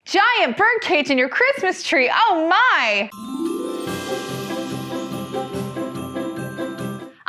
giant birdcage in your Christmas tree. Oh my!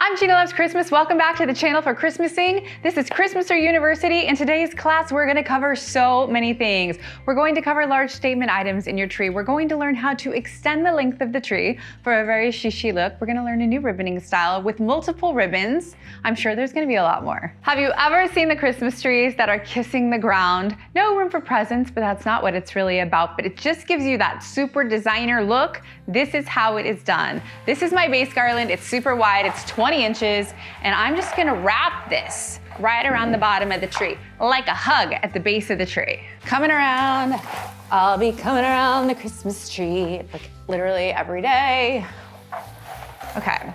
I'm Jeanna Loves Christmas. Welcome back to the channel for Christmasing. This is Christmaser University. In today's class, we're gonna cover so many things. We're going to cover large statement items in your tree. We're going to learn how to extend the length of the tree for a very chic look. We're gonna learn a new ribboning style with multiple ribbons. I'm sure there's gonna be a lot more. Have you ever seen the Christmas trees that are kissing the ground? No room for presents, but that's not what it's really about. But it just gives you that super designer look. This is how it is done. This is my base garland. It's super wide. It's 20 inches, and I'm just gonna wrap this right around the bottom of the tree, like a hug at the base of the tree. Coming around, I'll be coming around the Christmas tree, like literally every day. Okay,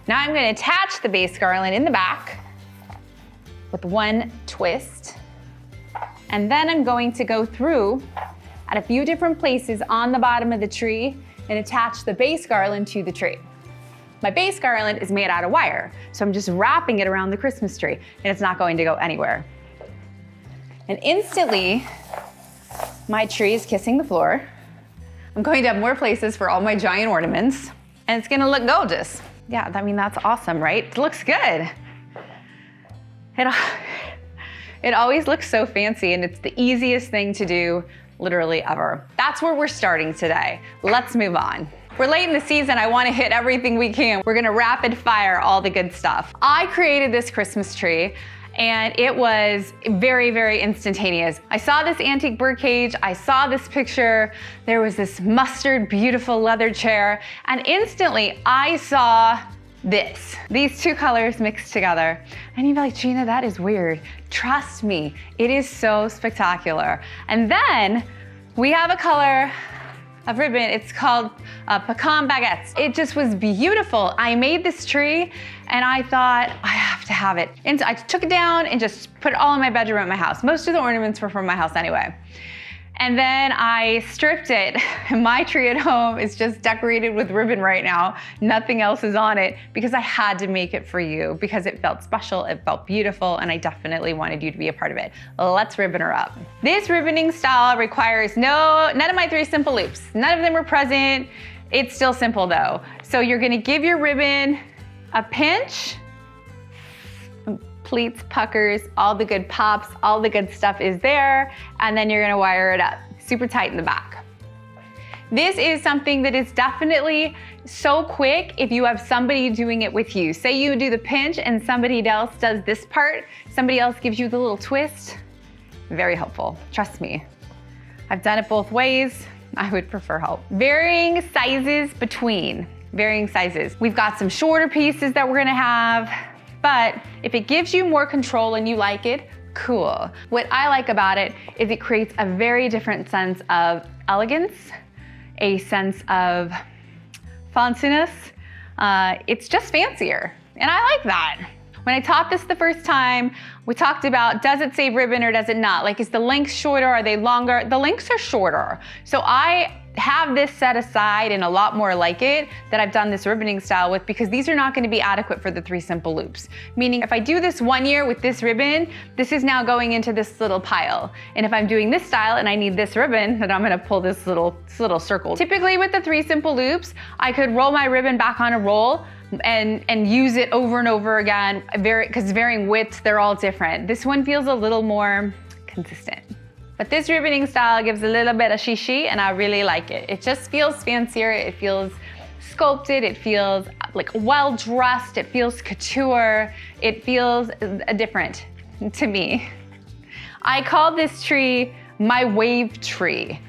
now I'm gonna attach the base garland in the back with one twist, and then I'm going to go through at a few different places on the bottom of the tree and attach the base garland to the tree. My base garland is made out of wire, so I'm just wrapping it around the Christmas tree, and it's not going to go anywhere. And instantly, my tree is kissing the floor. I'm going to have more places for all my giant ornaments, and it's gonna look gorgeous. Yeah, I mean, that's awesome, right? It looks good. It always looks so fancy, and it's the easiest thing to do literally ever. That's where we're starting today. Let's move on. We're late in the season. I want to hit everything we can. We're gonna rapid fire all the good stuff. I created this Christmas tree and it was very, very instantaneous. I saw this antique birdcage. I saw this picture. There was this mustard, beautiful leather chair. And instantly I saw this. These two colors mixed together. And you'd be like, Jeanna, that is weird. Trust me, it is so spectacular. And then we have a color of ribbon. It's called pecan baguettes. It just was beautiful. I made this tree and I thought, I have to have it. And so I took it down and just put it all in my bedroom at my house. Most of the ornaments were from my house anyway. And then I stripped it. My tree at home is just decorated with ribbon right now. Nothing else is on it because I had to make it for you because it felt special, it felt beautiful, and I definitely wanted you to be a part of it. Let's ribbon her up. This ribboning style requires none of my 3 simple loops. None of them were present. It's still simple though. So you're gonna give your ribbon a pinch. Pleats, puckers, all the good pops, all the good stuff is there, and then you're gonna wire it up, super tight in the back. This is something that is definitely so quick if you have somebody doing it with you. Say you do the pinch and somebody else does this part, somebody else gives you the little twist. Very helpful, trust me. I've done it both ways. I would prefer help. Varying sizes between, varying sizes. We've got some shorter pieces that we're gonna have, but if it gives you more control and you like it, cool. What I like about it is it creates a very different sense of elegance, a sense of fanciness. It's just fancier, and I like that. When I taught this the first time, we talked about, does it save ribbon or does it not? Like, is the length shorter, are they longer? The lengths are shorter. So I have this set aside and a lot more like it that I've done this ribboning style with because these are not gonna be adequate for the 3 simple loops. Meaning if I do this 1 year with this ribbon, this is now going into this little pile. And if I'm doing this style and I need this ribbon, then I'm gonna pull this little circle. Typically with the 3 simple loops, I could roll my ribbon back on a roll and use it over and over again, because varying widths, they're all different. This one feels a little more consistent. But this ribboning style gives a little bit of shishi, and I really like it. It just feels fancier, it feels sculpted, it feels like well-dressed, it feels couture, it feels different to me. I call this tree my wave tree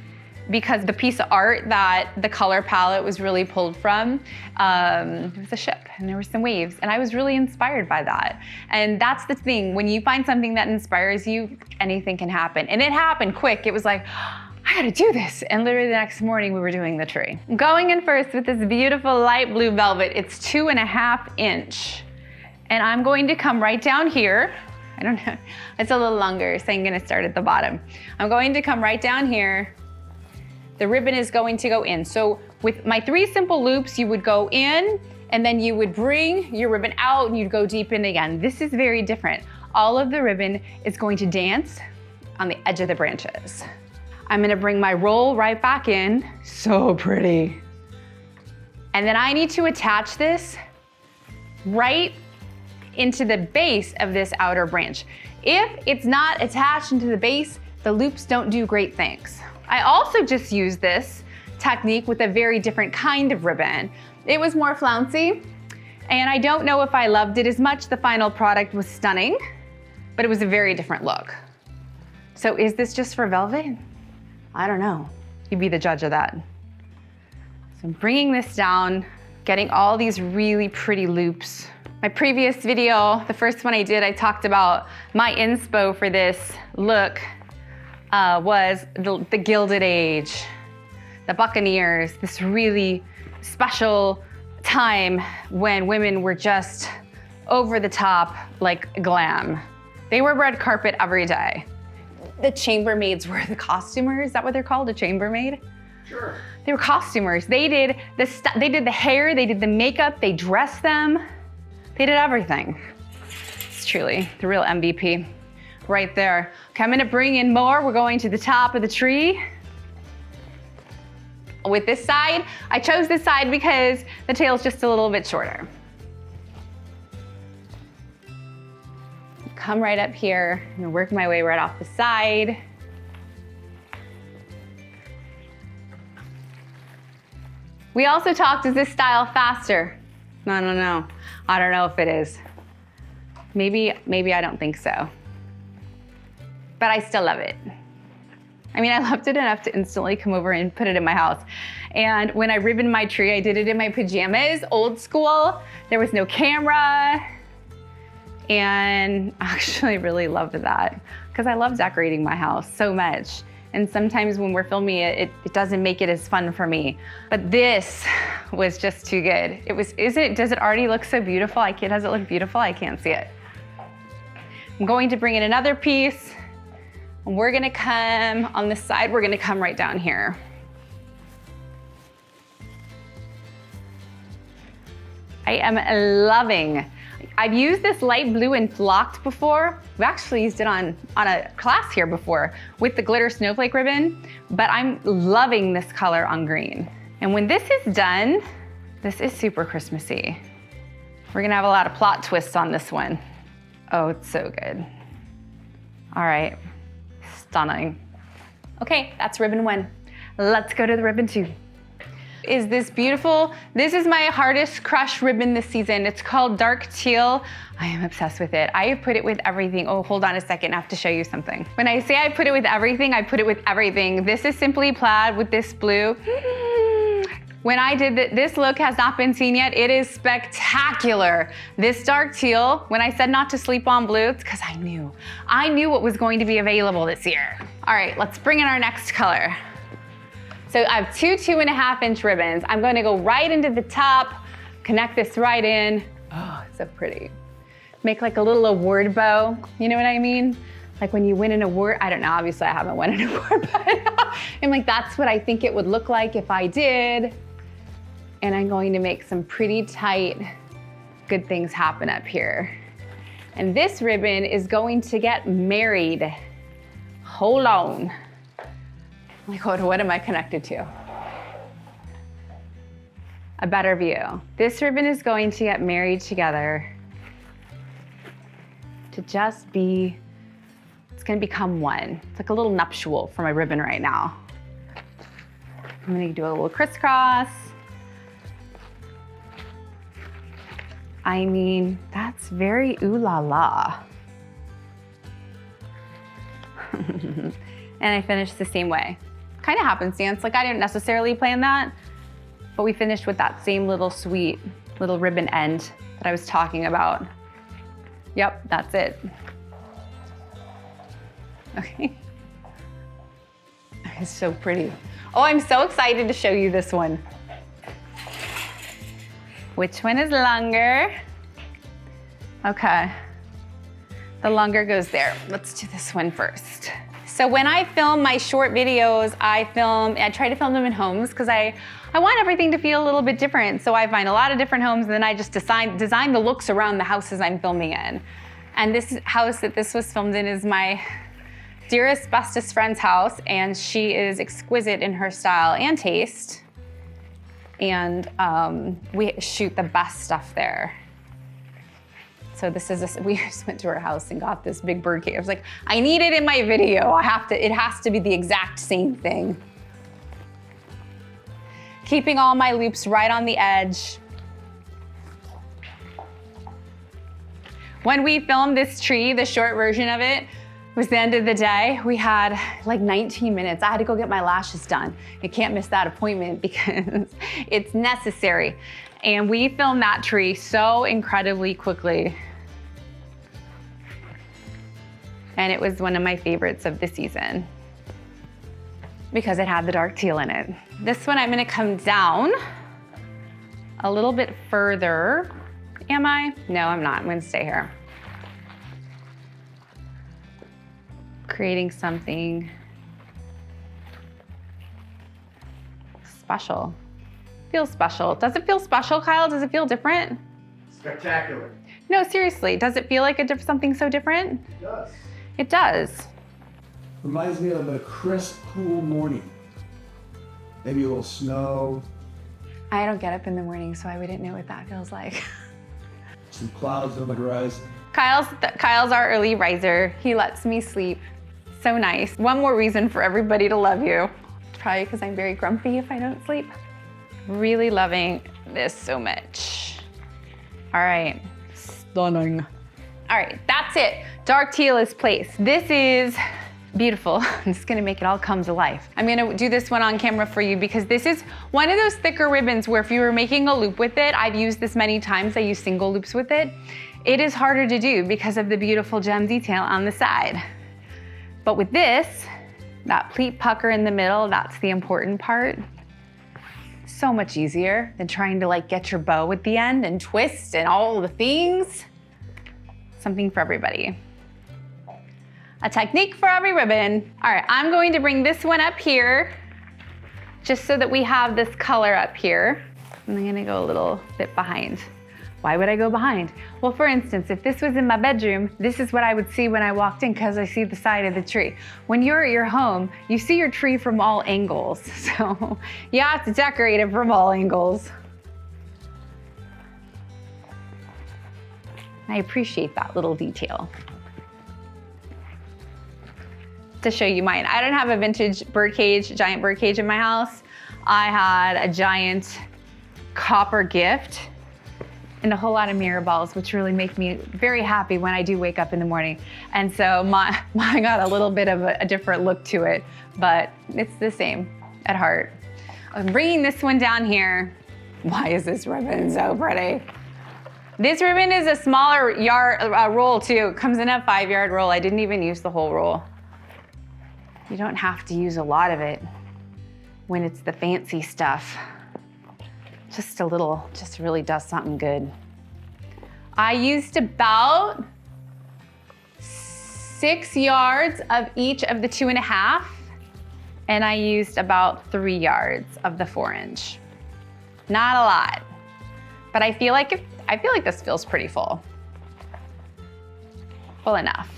because the piece of art that the color palette was really pulled from, it was a ship and there were some waves, and I was really inspired by that. And that's the thing, when you find something that inspires you, anything can happen. And it happened quick. It was like, I gotta do this. And literally the next morning we were doing the tree. Going in first with this beautiful light blue velvet. It's 2.5 inch. And I'm going to come right down here. I don't know, it's a little longer, so I'm gonna start at the bottom. I'm going to come right down here. The ribbon is going to go in. So with my 3 simple loops, you would go in and then you would bring your ribbon out and you'd go deep in again. This is very different. All of the ribbon is going to dance on the edge of the branches. I'm gonna bring my roll right back in. So pretty. And then I need to attach this right into the base of this outer branch. If it's not attached into the base, the loops don't do great things. I also just used this technique with a very different kind of ribbon. It was more flouncy, and I don't know if I loved it as much. The final product was stunning, but it was a very different look. So is this just for velvet? I don't know. You be the judge of that. So I'm bringing this down, getting all these really pretty loops. My previous video, the first one I did, I talked about my inspo for this look was the Gilded Age, the Buccaneers, this really special time when women were just over the top, like glam. They were red carpet every day. The chambermaids were the costumers. Is that what they're called, a chambermaid? Sure. They were costumers. They did the hair, they did the makeup, they dressed them. They did everything. It's truly the real MVP right there. Okay, I'm gonna bring in more. We're going to the top of the tree. With this side, I chose this side because the tail's just a little bit shorter. Come right up here. I'm gonna work my way right off the side. We also talked, is this style faster? No. I don't know if it is. Maybe I don't think so. But I still love it. I mean, I loved it enough to instantly come over and put it in my house. And when I ribboned my tree, I did it in my pajamas, old school. There was no camera. And I actually really loved that because I love decorating my house so much. And sometimes when we're filming it, it doesn't make it as fun for me. But this was just too good. Does it already look so beautiful? Does it look beautiful? I can't see it. I'm going to bring in another piece. And we're gonna come on this side, we're gonna come right down here. I am loving. I've used this light blue and flocked before. We've actually used it on a class here before with the glitter snowflake ribbon, but I'm loving this color on green. And when this is done, this is super Christmassy. We're gonna have a lot of plot twists on this one. Oh, it's so good. All right, stunning. Okay, that's ribbon 1. Let's go to the ribbon 2. Is this beautiful? This is my hardest crush ribbon this season. It's called Dark Teal. I am obsessed with it. I have put it with everything. Oh, hold on a second, I have to show you something. When I say I put it with everything, I put it with everything. This is simply plaid with this blue. When I did this look has not been seen yet. It is spectacular. This dark teal, when I said not to sleep on blue, it's because I knew what was going to be available this year. All right, let's bring in our next color. So I have two 2.5-inch ribbons. I'm going to go right into the top, connect this right in. Oh, it's so pretty. Make like a little award bow, you know what I mean? Like when you win an award, I don't know, obviously I haven't won an award, but I'm like, that's what I think it would look like if I did. And I'm going to make some pretty tight, good things happen up here. And this ribbon is going to get married. Hold on. Like, what am I connected to? A better view. This ribbon is going to get married together to just be, it's gonna become one. It's like a little nuptial for my ribbon right now. I'm gonna do a little crisscross. I mean, that's very ooh la la. And I finished the same way. Kind of happenstance, like I didn't necessarily plan that, but we finished with that same little sweet little ribbon end that I was talking about. Yep, that's it. Okay. It's so pretty. Oh, I'm so excited to show you this one. Which one is longer? Okay. The longer goes there. Let's do this one first. So when I film my short videos, I try to film them in homes because I want everything to feel a little bit different. So I find a lot of different homes and then I just design the looks around the houses I'm filming in. And this house that this was filmed in is my dearest, bestest friend's house, and she is exquisite in her style and taste. And we shoot the best stuff there. So we just went to her house and got this big birdcage. I was like, I need it in my video. It has to be the exact same thing. Keeping all my loops right on the edge. When we filmed this tree, the short version of it was the end of the day. We had like 19 minutes. I had to go get my lashes done. I can't miss that appointment because it's necessary. And we filmed that tree so incredibly quickly. And it was one of my favorites of the season because it had the dark teal in it. This one I'm gonna come down a little bit further. Am I? No, I'm not. I'm gonna stay here. Creating something special. Feels special. Does it feel special, Kyle? Does it feel different? Spectacular. No, seriously. Does it feel like something so different? It does. It does. Reminds me of a crisp, cool morning. Maybe a little snow. I don't get up in the morning, so I wouldn't know what that feels like. Some clouds on the horizon. Kyle's our early riser. He lets me sleep. So nice. One more reason for everybody to love you. Probably because I'm very grumpy if I don't sleep. Really loving this so much. All right, stunning. All right, that's it. Dark teal is placed. This is beautiful. I'm just gonna make it all come to life. I'm gonna do this one on camera for you because this is one of those thicker ribbons where if you were making a loop with it, I've used this many times, I use single loops with it. It is harder to do because of the beautiful gem detail on the side. But with this, that pleat pucker in the middle, that's the important part. So much easier than trying to like get your bow at the end and twist and all the things. Something for everybody. A technique for every ribbon. All right, I'm going to bring this one up here just so that we have this color up here. And I'm gonna go a little bit behind. Why would I go behind? Well, for instance, if this was in my bedroom, this is what I would see when I walked in because I see the side of the tree. When you're at your home, you see your tree from all angles. So you have to decorate it from all angles. I appreciate that little detail. To show you mine, I don't have a vintage birdcage, giant birdcage in my house. I had a giant copper gift and a whole lot of mirror balls, which really make me very happy when I do wake up in the morning. And so mine got a little bit of a different look to it, but it's the same at heart. I'm bringing this one down here. Why is this ribbon so pretty? This ribbon is a smaller roll too. It comes in a 5-yard roll. I didn't even use the whole roll. You don't have to use a lot of it when it's the fancy stuff. Just a little, just really does something good. I used about 6 yards of each of the 2.5, and I used about 3 yards of the 4-inch. Not a lot, but I feel like this feels pretty full. Full enough.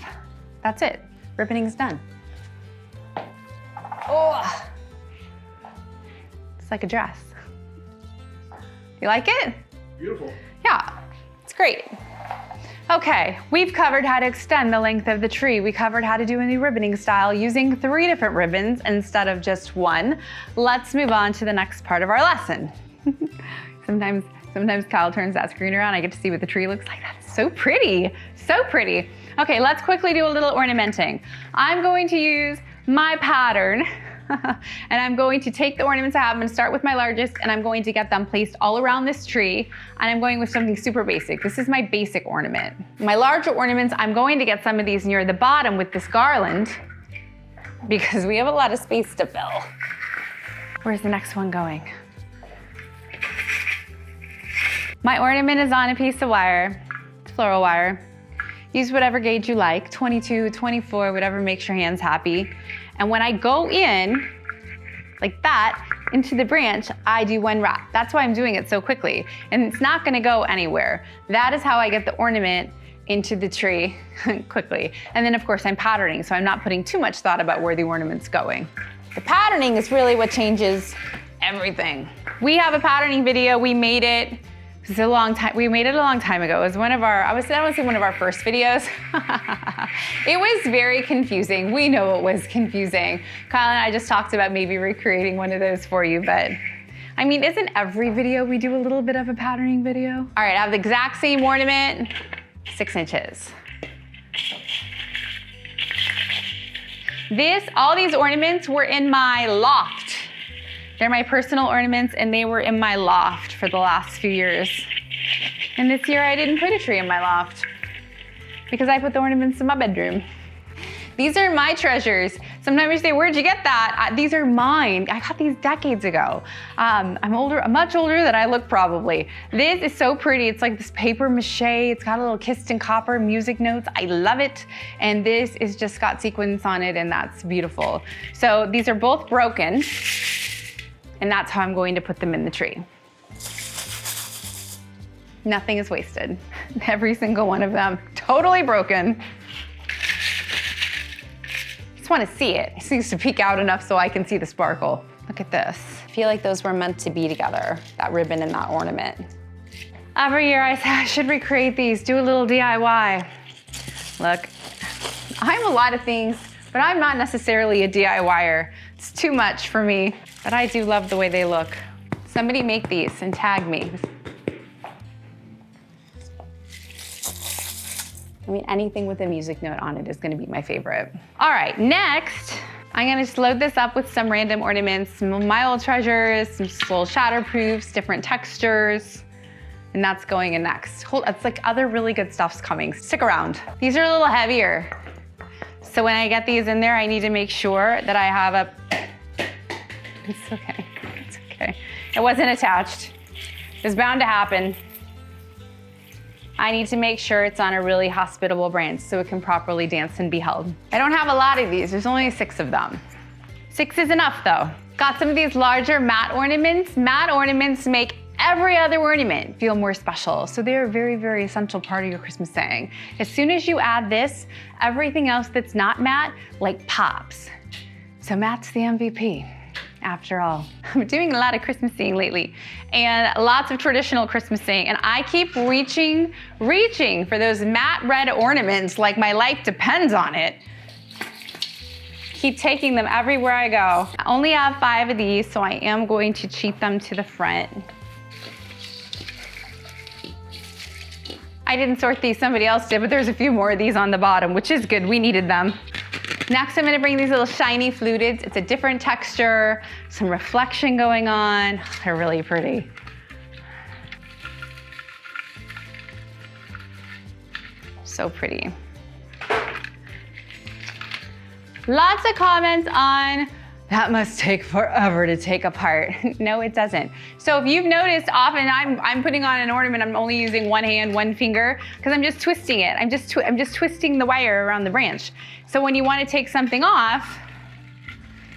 That's it. Ribboning's done. Oh, it's like a dress. You like it? Beautiful. Yeah, it's great. Okay, we've covered how to extend the length of the tree. We covered how to do a new ribboning style using 3 different ribbons instead of just one. Let's move on to the next part of our lesson. Sometimes Kyle turns that screen around, I get to see what the tree looks like. That's so pretty, so pretty. Okay, let's quickly do a little ornamenting. I'm going to use my pattern and I'm going to take the ornaments I have. I'm going to start with my largest and I'm going to get them placed all around this tree, and I'm going with something super basic. This is my basic ornament. My larger ornaments, I'm going to get some of these near the bottom with this garland because we have a lot of space to fill. Where's the next one going? My ornament is on a piece of wire, floral wire. Use whatever gauge you like, 22, 24, whatever makes your hands happy. And when I go in, like that, into the branch, I do 1 wrap. That's why I'm doing it so quickly. And it's not gonna go anywhere. That is how I get the ornament into the tree quickly. And then of course I'm patterning, so I'm not putting too much thought about where the ornament's going. The patterning is really what changes everything. We have a patterning video, we made it. It's a long time. We made it a long time ago. It was one of our, I would say one of our first videos. It was very confusing. We know it was confusing. Kyle and I just talked about maybe recreating one of those for you, but I mean, isn't every video we do a little bit of a patterning video? All right, I have the exact same ornament, 6 inches. All these ornaments were in my loft. They're my personal ornaments and they were in my loft for the last few years. And this year I didn't put a tree in my loft because I put the ornaments in my bedroom. These are my treasures. Sometimes you say, where'd you get that? These are mine. I got these decades ago. I'm much older than I look probably. This is so pretty. It's like this paper mache. It's got a little kissed in copper music notes. I love it. And this is just got sequins on it and that's beautiful. So these are both broken. And that's how I'm going to put them in the tree. Nothing is wasted. Every single one of them, totally broken. Just want to see it. It needs to peek out enough so I can see the sparkle. Look at this. I feel like those were meant to be together, that ribbon and that ornament. Every year I say I should recreate these, do a little DIY. Look, I'm a lot of things, but I'm not necessarily a DIYer. It's too much for me. But I do love the way they look. Somebody make these and tag me. I mean, anything with a music note on it is gonna be my favorite. All right, next, I'm gonna just load this up with some random ornaments, some of my old treasures, some little shatterproofs, different textures, and that's going in next. It's like other really good stuff's coming. Stick around. These are a little heavier. So when I get these in there, I need to make sure that I have a, it's okay, it's okay. It wasn't attached. It was bound to happen. I need to make sure it's on a really hospitable branch so it can properly dance and be held. I don't have a lot of these, there's only 6 of them. 6 is enough though. Got some of these larger matte ornaments. Matte ornaments make every other ornament feel more special. So they're a very, very essential part of your Christmas saying. As soon as you add this, everything else that's not matte, like pops. So matte's the MVP. After all, I'm doing a lot of Christmasing lately and lots of traditional Christmasing, and I keep reaching for those matte red ornaments like my life depends on it. Keep taking them everywhere I go. I only have 5 of these, so I am going to cheat them to the front. I didn't sort these, somebody else did, but there's a few more of these on the bottom, which is good, we needed them. Next, I'm gonna bring these little shiny fluteds. It's a different texture, some reflection going on. They're really pretty. So pretty. Lots of comments on, that must take forever to take apart. No, it doesn't. So if you've noticed, often I'm putting on an ornament, I'm only using one hand, one finger, because I'm just twisting it. I'm just twisting the wire around the branch. So when you want to take something off,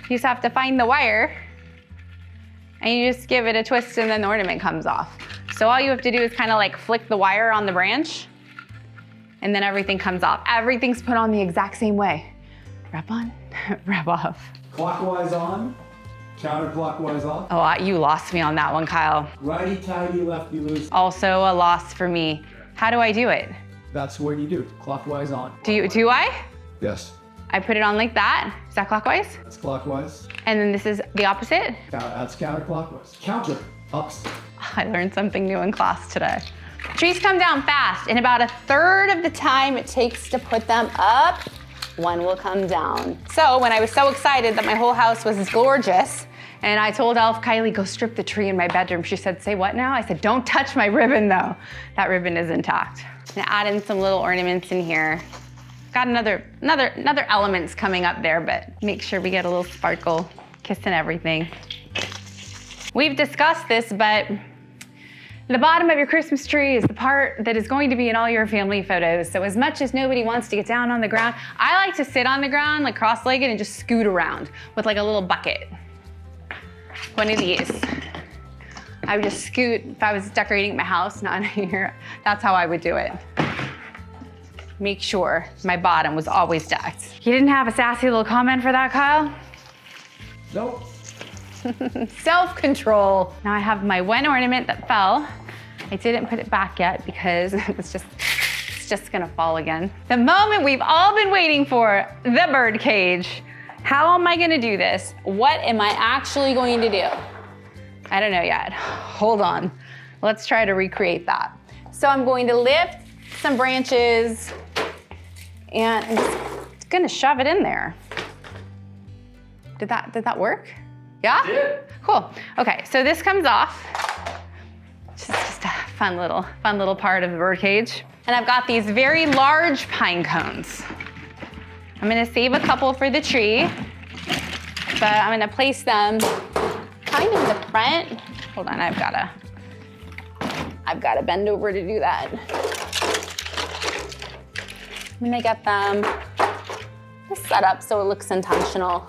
you just have to find the wire, and you just give it a twist, and then the ornament comes off. So all you have to do is kind of like flick the wire on the branch, and then everything comes off. Everything's put on the exact same way. Wrap on, wrap off. Clockwise on, counterclockwise off. Oh, you lost me on that one, Kyle. Righty-tighty, lefty-loose. Also a loss for me. How do I do it? That's what you do, clockwise on. Do I? Yes. I put it on like that. Is that clockwise? That's clockwise. And then this is the opposite? That's counterclockwise. Counter, ups. I learned something new in class today. Trees come down fast. In about 1/3 of the time it takes to put them up, one will come down. So when I was so excited that my whole house was gorgeous, and I told Elf Kylie, go strip the tree in my bedroom. She said, say what now? I said, don't touch my ribbon though. That ribbon is intact. I'm gonna add in some little ornaments in here. Got another elements coming up there, but make sure we get a little sparkle, kiss and everything. We've discussed this, but the bottom of your Christmas tree is the part that is going to be in all your family photos. So as much as nobody wants to get down on the ground, I like to sit on the ground, like cross-legged, and just scoot around with like a little bucket. One of these. I would just scoot if I was decorating my house, not here. That's how I would do it. make sure my bottom was always decked. You didn't have a sassy little comment for that, Kyle? Nope. Self-control. Now I have my one ornament that fell. I didn't put it back yet because it's just gonna fall again. The moment we've all been waiting for, the birdcage. How am I gonna do this? What am I actually going to do? I don't know yet. Hold on. Let's try to recreate that. So I'm going to lift some branches and I'm just gonna shove it in there. Did that work? Yeah? It did. Cool. Okay, so this comes off. Just a fun little part of the birdcage. And I've got these very large pine cones. I'm gonna save a couple for the tree, but I'm gonna place them kind of in the front. Hold on, I've gotta bend over to do that. I'm gonna get them just set up so it looks intentional.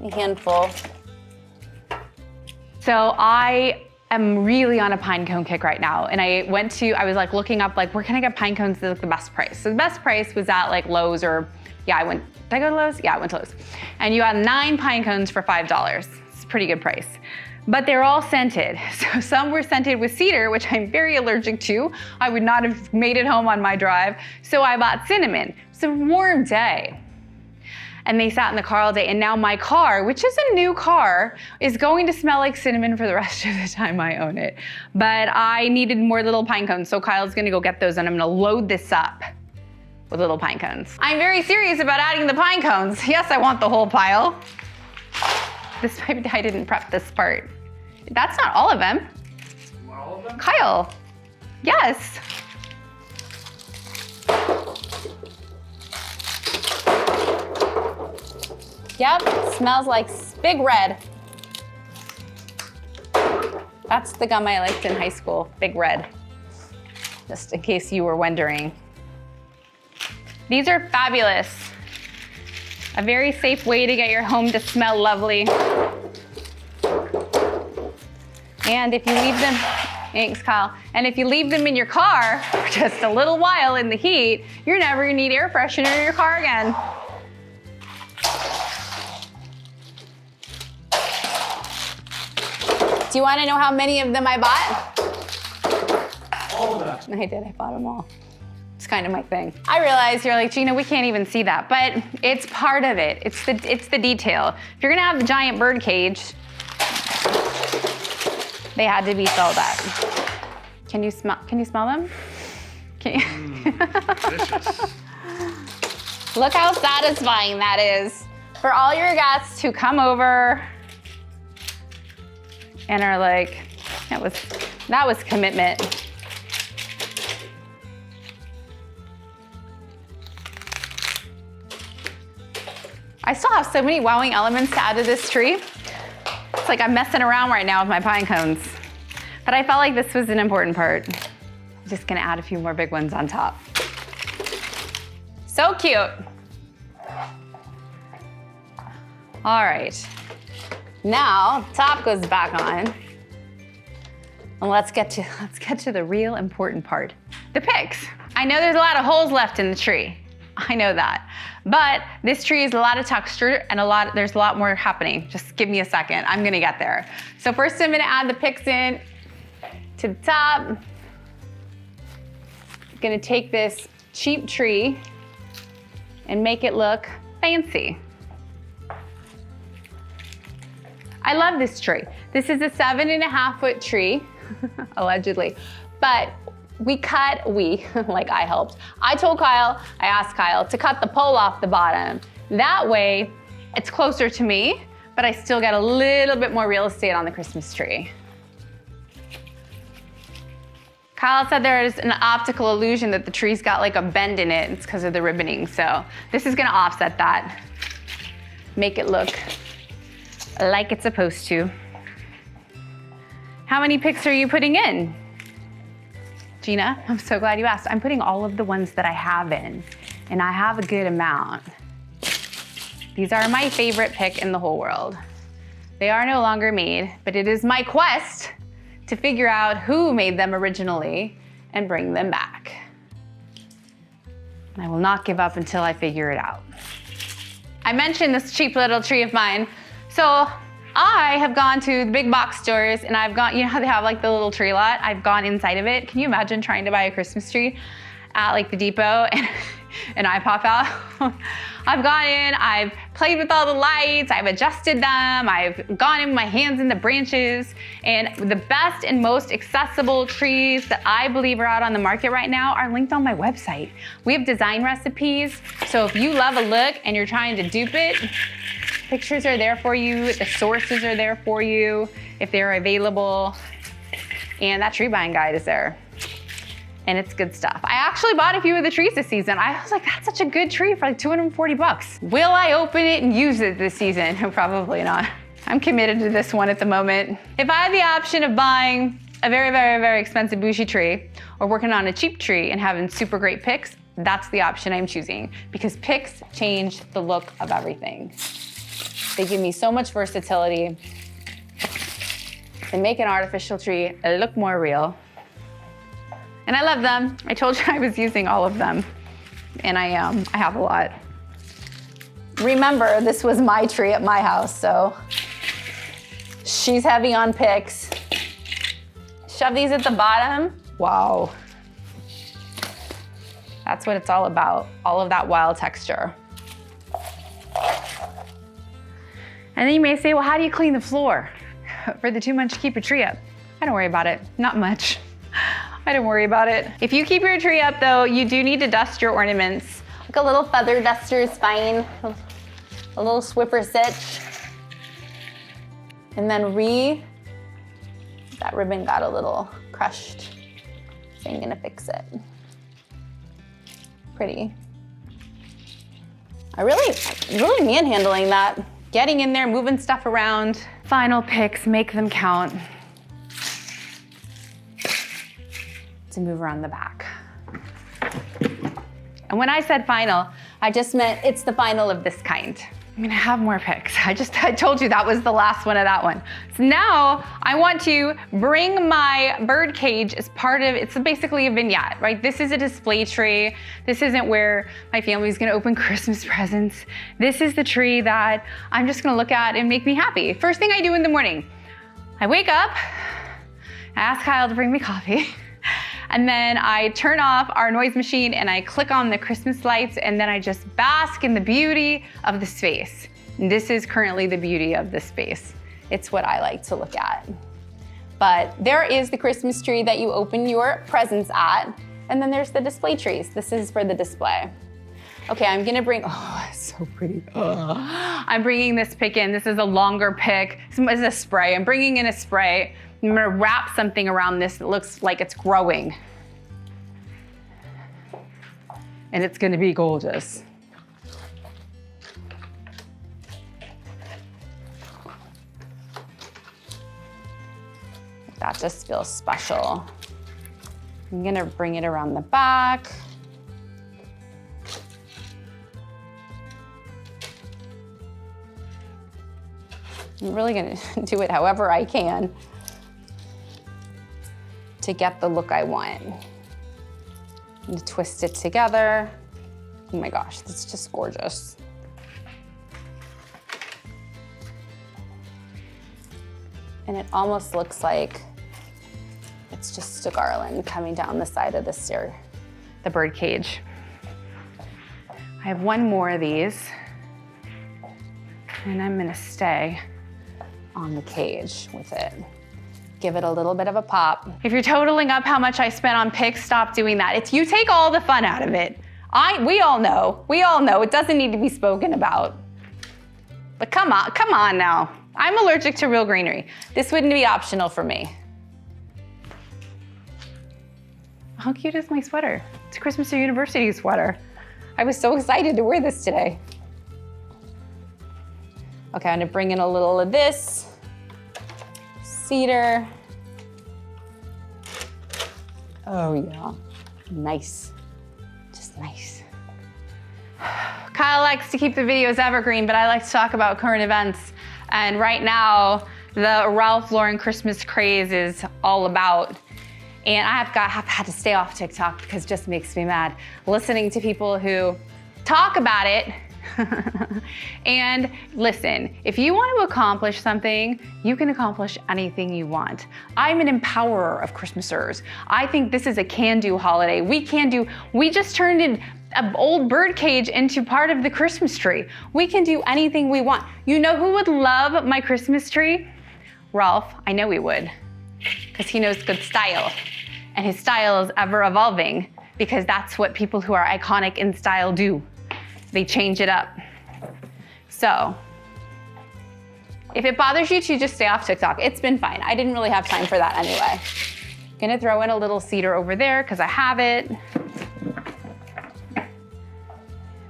A handful. So I am really on a pine cone kick right now. And I was like looking up like, where can I get pine cones at the best price? So the best price was at like Lowe's or, did I go to Lowe's? Yeah, I went to Lowe's. And you had 9 pine cones for $5. It's a pretty good price. But they're all scented. So some were scented with cedar, which I'm very allergic to. I would not have made it home on my drive. So I bought cinnamon. It's a warm day. And they sat in the car all day. And now my car, which is a new car, is going to smell like cinnamon for the rest of the time I own it. But I needed more little pine cones, so Kyle's gonna go get those and I'm gonna load this up with little pine cones. I'm very serious about adding the pine cones. Yes, I want the whole pile. I didn't prep this part. That's not all of them. All of them? Kyle, yes. Yep, smells like Big Red. That's the gum I liked in high school, Big Red. Just in case you were wondering. These are fabulous. A very safe way to get your home to smell lovely. And if you leave them, thanks Kyle, and if you leave them in your car for just a little while in the heat, you're never gonna need air freshener in your car again. Do you want to know how many of them I bought? All of them. I did, I bought them all. It's kind of my thing. I realize you're like, Jeanna, we can't even see that, but it's part of it. It's the detail. If you're gonna have the giant bird cage, they had to be filled up. Can you smell them? Can you? Delicious. Look how satisfying that is for all your guests who come over and are like, that was commitment. I still have so many wowing elements to add to this tree. It's like I'm messing around right now with my pine cones. But I felt like this was an important part. I'm just gonna add a few more big ones on top. So cute. All right. Now, top goes back on. And let's get to the real important part, the picks. I know there's a lot of holes left in the tree. I know that. But this tree is a lot of texture and there's a lot more happening. Just give me a second, I'm gonna get there. So first I'm gonna add the picks in to the top. I'm gonna take this cheap tree and make it look fancy. I love this tree. This is a 7.5-foot tree, allegedly, but like I helped. I asked Kyle to cut the pole off the bottom. That way, it's closer to me, but I still get a little bit more real estate on the Christmas tree. Kyle said there's an optical illusion that the tree's got like a bend in it. It's because of the ribboning. So this is gonna offset that. Make it look like it's supposed to. How many picks are you putting in? Jeanna, I'm so glad you asked. I'm putting all of the ones that I have in, and I have a good amount. These are my favorite pick in the whole world. They are no longer made, but it is my quest to figure out who made them originally and bring them back. I will not give up until I figure it out. I mentioned this cheap little tree of mine. So I have gone to the big box stores and I've gone, you know how they have like the little tree lot? I've gone inside of it. Can you imagine trying to buy a Christmas tree at like the depot and I pop out? I've gone in, I've played with all the lights, I've adjusted them, I've gone in with my hands in the branches, and the best and most accessible trees that I believe are out on the market right now are linked on my website. We have design recipes, so if you love a look and you're trying to dupe it, pictures are there for you, the sources are there for you if they're available, and that tree buying guide is there. And it's good stuff. I actually bought a few of the trees this season. I was like, that's such a good tree for like 240 bucks. Will I open it and use it this season? Probably not. I'm committed to this one at the moment. If I had the option of buying a very, very, very expensive bushy tree or working on a cheap tree and having super great picks, that's the option I'm choosing because picks change the look of everything. They give me so much versatility. They make an artificial tree look more real. And I love them. I told you I was using all of them. And I have a lot. Remember, this was my tree at my house, so she's heavy on picks. Shove these at the bottom. Wow. That's what it's all about, all of that wild texture. And then you may say, well, how do you clean the floor for the 2 months to keep your tree up? I don't worry about it, not much. I don't worry about it. If you keep your tree up though, you do need to dust your ornaments. Like a little feather duster is fine. A little Swiffer stitch. And then that ribbon got a little crushed. So I'm gonna fix it. Pretty. I really manhandling that. Getting in there, moving stuff around. Final picks, make them count. To move around the back. And when I said final, I just meant it's the final of this kind. I'm gonna have more picks. I told you that was the last one of that one. So now I want to bring my Birdcage as part of, it's basically a vignette, right? This is a display tree. This isn't where my family's gonna open Christmas presents. This is the tree that I'm just gonna look at and make me happy. First thing I do in the morning, I wake up, I ask Kyle to bring me coffee. And then I turn off our noise machine and I click on the Christmas lights and then I just bask in the beauty of the space. And this is currently the beauty of the space. It's what I like to look at. But there is the Christmas tree that you open your presents at, and then there's the display trees. This is for the display. Okay, I'm gonna bring, oh, it's so pretty. I'm bringing this pick in. This is a longer pick. This is a spray. I'm bringing in a spray. I'm gonna wrap something around this that looks like it's growing. And it's gonna be gorgeous. That just feels special. I'm gonna bring it around the back. I'm really gonna do it however I can to get the look I want. And twist it together. Oh my gosh, that's just gorgeous. And it almost looks like it's just a garland coming down the side of the Birdcage. I have one more of these, and I'm gonna stay on the cage with it. Give it a little bit of a pop. If you're totaling up how much I spent on picks, stop doing that. You take all the fun out of it. We all know, it doesn't need to be spoken about. But come on now. I'm allergic to real greenery. This wouldn't be optional for me. How cute is my sweater? It's a Christmas or University sweater. I was so excited to wear this today. Okay, I'm gonna bring in a little of this. Cedar. Oh yeah, nice, just nice. Kyle likes to keep the videos evergreen, but I like to talk about current events. And right now, the Ralph Lauren Christmas craze is all about. And have had to stay off TikTok because it just makes me mad. Listening to people who talk about it. And listen, if you want to accomplish something, you can accomplish anything you want. I'm an empowerer of Christmasers. I think this is a can-do holiday. We just turned an old birdcage into part of the Christmas tree. We can do anything we want. You know who would love my Christmas tree? Ralph. I know he would, because he knows good style. And his style is ever evolving, because that's what people who are iconic in style do. They change it up. So, if it bothers you to just stay off TikTok, it's been fine. I didn't really have time for that anyway. Gonna throw in a little cedar over there because I have it.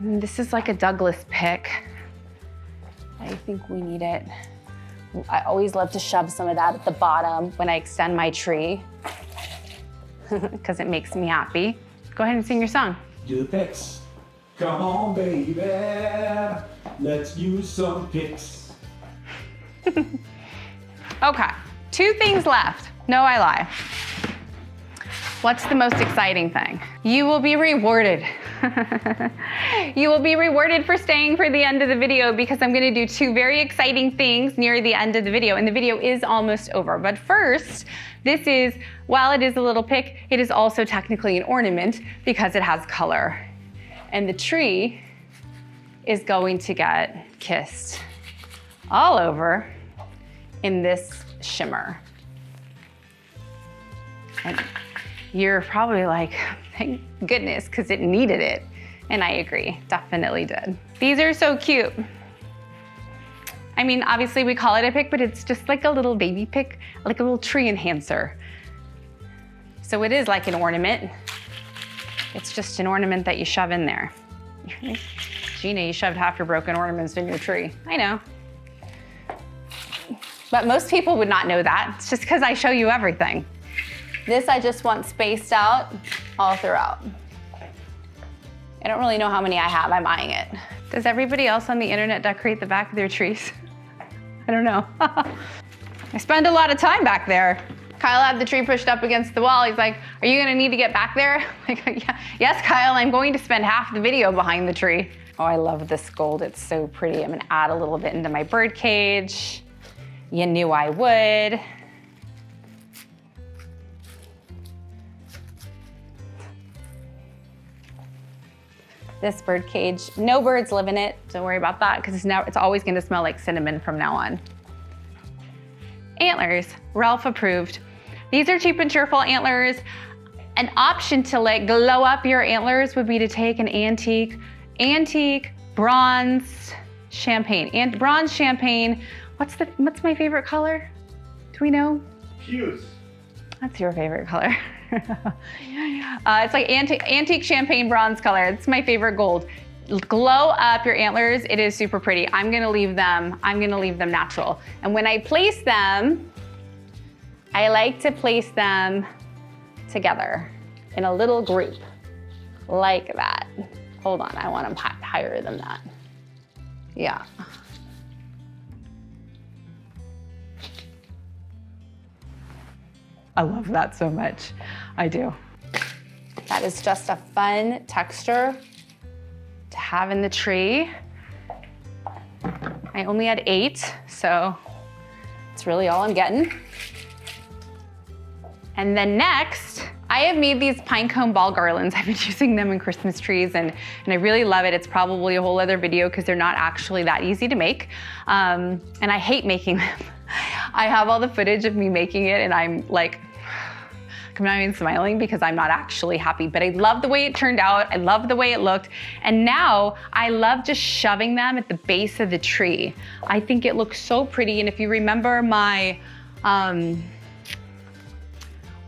And this is like a Douglas pick. I think we need it. I always love to shove some of that at the bottom when I extend my tree because it makes me happy. Go ahead and sing your song. Do the picks. Come on, baby. Let's use some picks. Okay, 2 things left. No, I lie. What's the most exciting thing? You will be rewarded. You will be rewarded for staying for the end of the video because I'm gonna do 2 very exciting things near the end of the video, and the video is almost over. But first, this is, while it is a little pick, it is also technically an ornament because it has color. And the tree is going to get kissed all over in this shimmer. And you're probably like, thank goodness, because it needed it. And I agree, definitely did. These are so cute. I mean, obviously we call it a pick, but it's just like a little baby pick, like a little tree enhancer. So it is like an ornament. It's just an ornament that you shove in there. Jeanna, you shoved half your broken ornaments in your tree. I know. But most people would not know that. It's just because I show you everything. This I just want spaced out all throughout. I don't really know how many I have. I'm eyeing it. Does everybody else on the internet decorate the back of their trees? I don't know. I spend a lot of time back there. Kyle had the tree pushed up against the wall. He's like, are you gonna need to get back there? Like, yeah. Yes, Kyle, I'm going to spend half the video behind the tree. Oh, I love this gold, it's so pretty. I'm gonna add a little bit into my birdcage. You knew I would. This birdcage, no birds live in it. Don't worry about that, because it's always gonna smell like cinnamon from now on. Antlers, Ralph approved. These are cheap and cheerful antlers. An option to like glow up your antlers would be to take an antique bronze champagne. And bronze champagne, what's my favorite color? Do we know? Hues. That's your favorite color. It's like antique champagne bronze color. It's my favorite gold. Glow up your antlers. It is super pretty. I'm gonna leave them natural. And when I place them, I like to place them together in a little group like that. Hold on, I want them higher than that. Yeah. I love that so much. I do. That is just a fun texture to have in the tree. I only had 8, so it's really all I'm getting. And then next, I have made these pinecone ball garlands. I've been using them in Christmas trees and I really love it. It's probably a whole other video because they're not actually that easy to make. And I hate making them. I have all the footage of me making it and I'm like, I'm not even smiling because I'm not actually happy, but I love the way it turned out. I love the way it looked. And now I love just shoving them at the base of the tree. I think it looks so pretty. And if you remember my,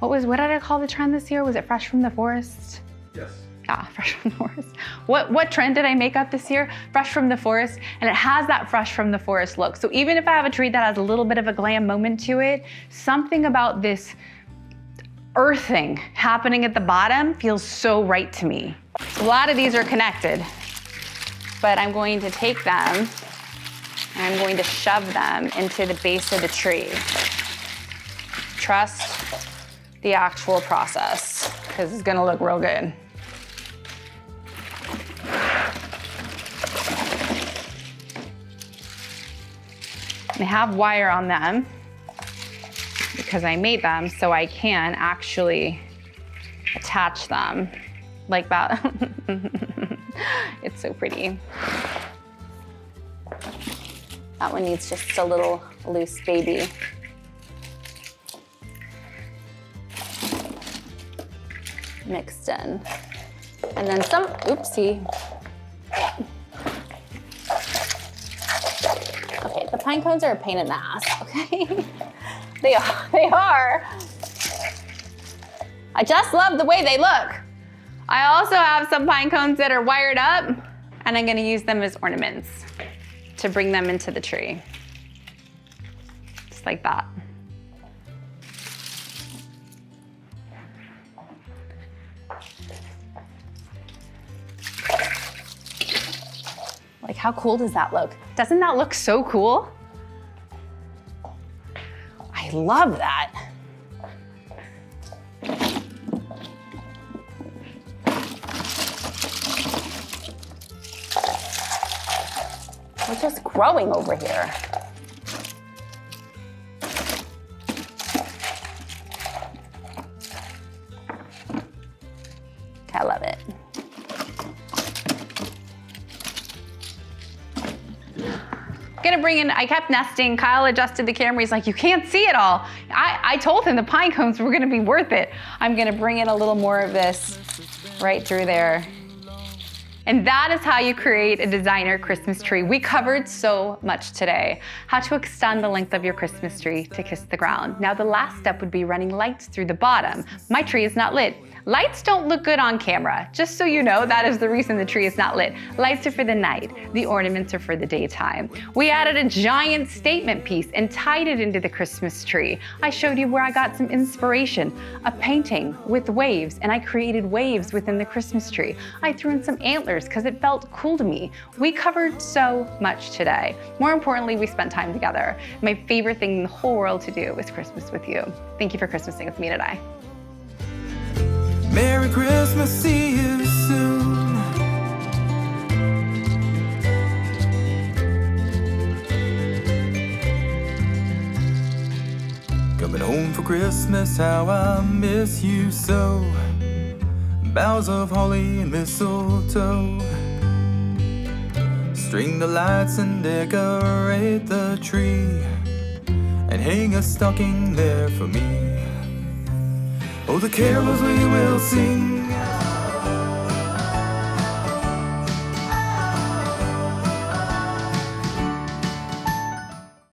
what did I call the trend this year? Was it Fresh from the Forest? Yes. Yeah, Fresh from the Forest. What trend did I make up this year? Fresh from the Forest, and it has that Fresh from the Forest look. So even if I have a tree that has a little bit of a glam moment to it, something about this earthing happening at the bottom feels so right to me. A lot of these are connected, but I'm going to take them and I'm going to shove them into the base of the tree. Trust the actual process because it's gonna look real good. They have wire on them because I made them so I can actually attach them like that. It's so pretty. That one needs just a little loose baby. Mixed in. And then some, oopsie. Okay, the pine cones are a pain in the ass, okay? They are. I just love the way they look. I also have some pine cones that are wired up, and I'm gonna use them as ornaments to bring them into the tree. Just like that. Like, how cool does that look? Doesn't that look so cool? I love that. We're just growing over here. I love it. Gonna bring in, I kept nesting. Kyle adjusted the camera. He's like, you can't see it all. I told him the pine cones were gonna be worth it. I'm gonna bring in a little more of this right through there. And that is how you create a designer Christmas tree. We covered so much today. How to extend the length of your Christmas tree to kiss the ground. Now the last step would be running lights through the bottom. My tree is not lit. Lights don't look good on camera. Just so you know, that is the reason the tree is not lit. Lights are for the night. The ornaments are for the daytime. We added a giant statement piece and tied it into the Christmas tree. I showed you where I got some inspiration. A painting with waves, and I created waves within the Christmas tree. I threw in some antlers because it felt cool to me. We covered so much today. More importantly, we spent time together. My favorite thing in the whole world to do was Christmas with you. Thank you for Christmasing with me today. Merry Christmas, see you soon. Coming home for Christmas, how I miss you so. Boughs of holly and mistletoe. String the lights and decorate the tree, and hang a stocking there for me. Oh, the carols we will sing